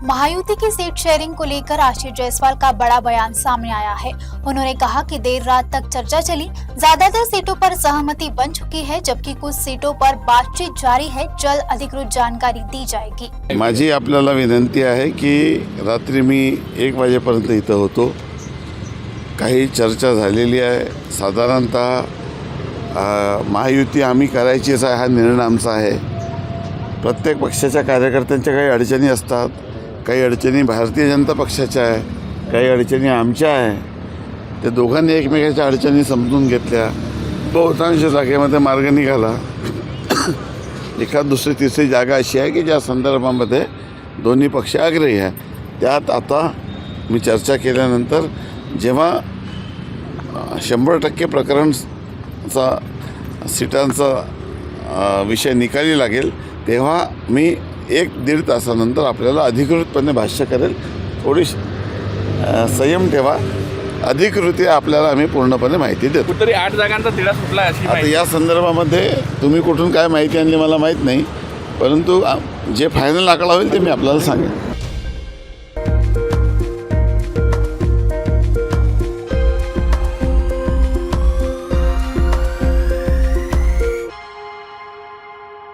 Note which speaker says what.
Speaker 1: महायुति की seat sharing को लेकर आशीष जायसवाल का बड़ा बयान सामने आया है। उन्होंने कहा कि देर रात तक चर्चा चली, ज्यादातर सीटों पर सहमति बन चुकी है, जबकि कुछ सीटों पर बातचीत जारी है। जल्द अधिकृत जानकारी दी जाएगी।
Speaker 2: माझी आपल्याला विनंती आहे की रात्री मी 1 वाजेपर्यंत इथं होतो। काही चर्चा झालेली आहे। साधारणतः महायुती आम्ही करायचीच आहे हा निर्णय आमचा आहे। प्रत्येक पक्षाच्या कार्यकर्त्यांच्या काही अडचणी असतात, काही अडचणी भारतीय जनता पक्षाच्या आहे, काही अडचणी आमच्या आहे। ते दोघांनी एकमेकांच्या अडचणी समजून घेतल्या, बहुतांश जागेमध्ये मार्ग निघाला। एखाद दुसरी तिसरी जागा अशी आहे की ज्या संदर्भामध्ये दोन्ही पक्ष आग्रही आहे। त्यात आता मी चर्चा केल्यानंतर जेव्हा 100% प्रकरणचा सीटांचा विषय निकाली लागेल तेव्हा मी 1-1.5 तासानंतर आपल्याला अधिकृतपणे भाष्य करेल। थोडी संयम ठेवा, अधिकृत आपल्याला आम्ही पूर्णपणे माहिती देतो।
Speaker 3: कुठेतरी 8 जागांचा तिढा सुटला अशी
Speaker 2: आता
Speaker 3: माहिती।
Speaker 2: या संदर्भामध्ये तुम्ही कुठून काय माहिती आणली मला माहीत नाही, परंतु जे फायनल आकडा होईल ते मी आपल्याला सांगेन।